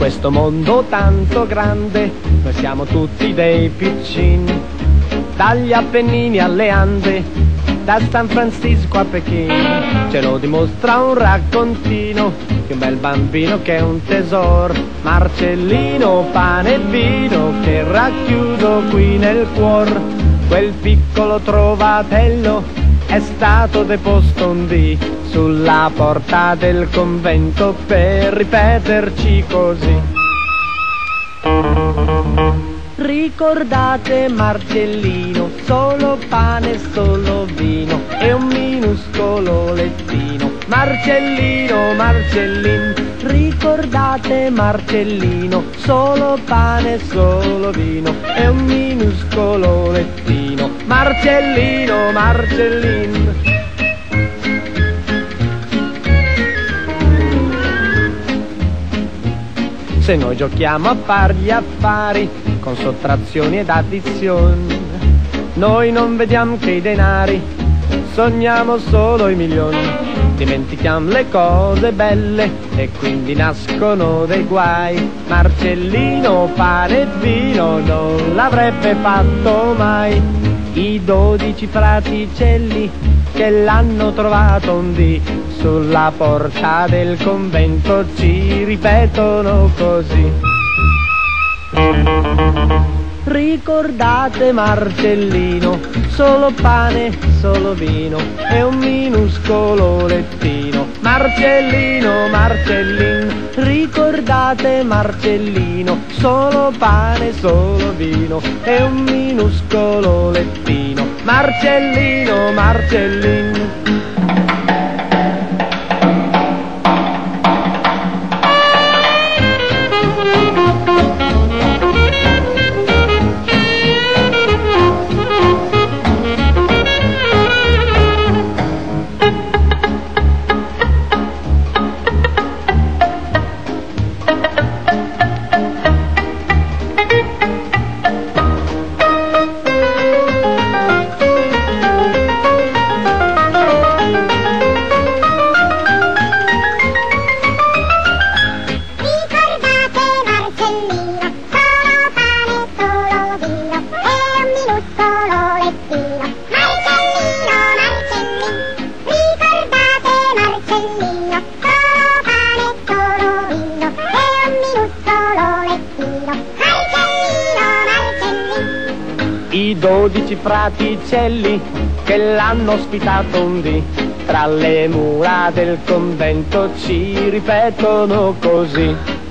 Questo mondo tanto grande, noi siamo tutti dei piccini, dagli Appennini alle Ande, da San Francisco a Pechino. Ce lo dimostra un raccontino di un bel bambino che è un tesoro, Marcellino, pane e vino, che racchiudo qui nel cuor. Quel piccolo trovatello è stato deposto un dì sulla porta del convento per ripeterci così. Ricordate Marcellino, solo pane, solo vino e un minuscolo lettino. Marcellino, Marcellin, ricordate Marcellino, solo pane, solo vino e un minuscolo lettino. Marcellino, Marcellin. Se noi giochiamo a far gli affari con sottrazioni ed addizioni, noi non vediamo che i denari, sogniamo solo i milioni. Dimentichiamo le cose belle e quindi nascono dei guai. Marcellino, pane e vino non l'avrebbe fatto mai. I 12 fraticelli che l'hanno trovato un dì sulla porta del convento ci ripetono così. Ricordate Marcellino, solo pane, solo vino e un minuscolo lettino. Marcellino, Marcellin, ricordate Marcellino, solo pane, solo vino e un minuscolo lettino. Marcellino, Marcellin. I 12 fraticelli che l'hanno ospitato un dì tra le mura del convento ci ripetono così.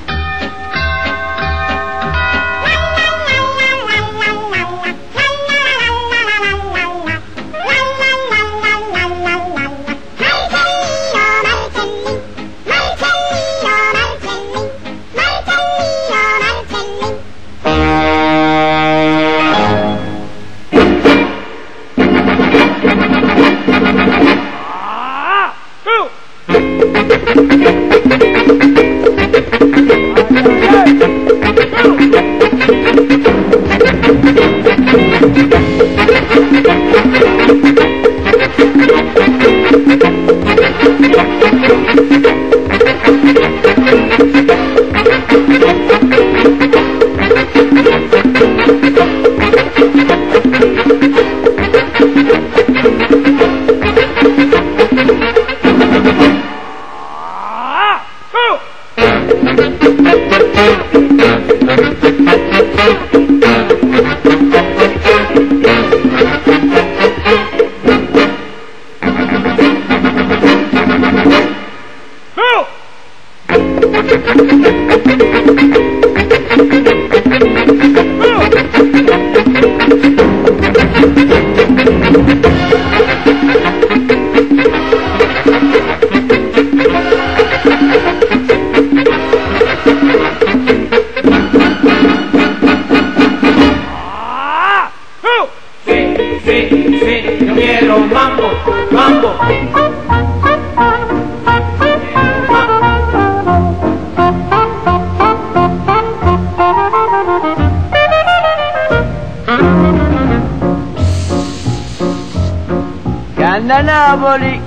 Da Napoli,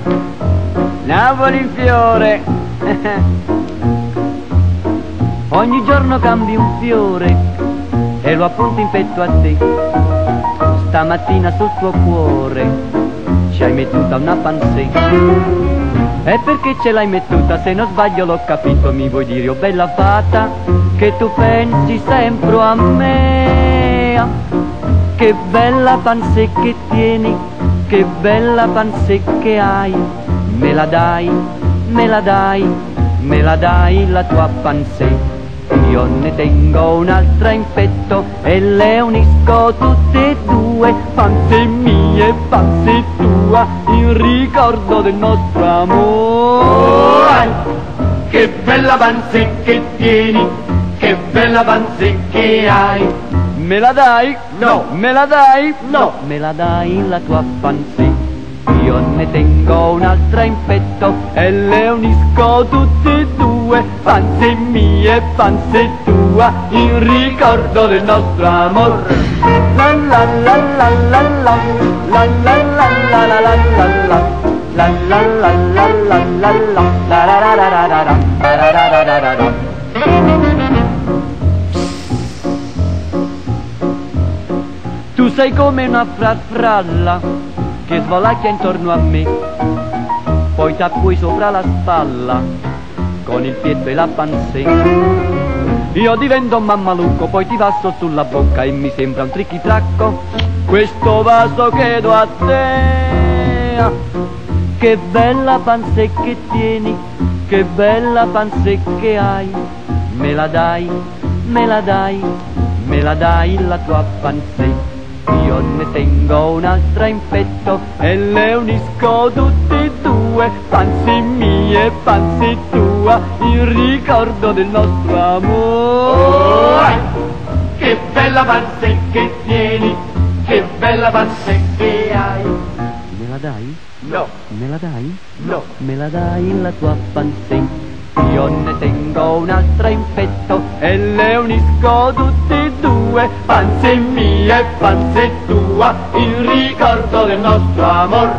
Napoli in fiore. Ogni giorno cambi un fiore e lo appunti in petto a te. Stamattina sul tuo cuore ci hai mettuta una pansè. E perché ce l'hai mettuta? Se non sbaglio l'ho capito, mi vuoi dire, oh bella fata, che tu pensi sempre a me. Che bella pansè che tieni, che bella pansè che hai. Me la dai, me la dai, me la dai la tua pansè. Io ne tengo un'altra in petto e le unisco tutte e due. Pansè mia e pansè tua, in ricordo del nostro amore. Che bella pansè che tieni, che bella pansè che hai. Me la dai? No. Me la dai? No. Me la dai la tua pansè. Io ne tengo un'altra in petto e le unisco tutte e due. Pansè mia e pansè tua, in ricordo del nostro amore. La la la la la la, la la la la la la la, la la la la la la la, la la la la la la, la la la la la la. Tu sei come una farfalla che svolacchia intorno a me, poi t'appui sopra la spalla con il piede e la pansè. Io divento un mammalucco, poi ti passo sulla bocca e mi sembra un trichitracco questo vaso che do a te. Che bella pansè che tieni, che bella pansè che hai. Me la dai, me la dai, me la dai la tua pansè. Io ne tengo un'altra in petto e le unisco tutte e due. Pansè mia e pansè tua, in ricordo del nostro amore. Che bella pansè che tieni, che bella pansè che hai. Me la dai? No. Me la dai? No. Me la dai la tua pansè. Io ne tengo un'altra in petto e le unisco tutte e due. Pansè mia e pansè tua, in ricordo del nostro amor.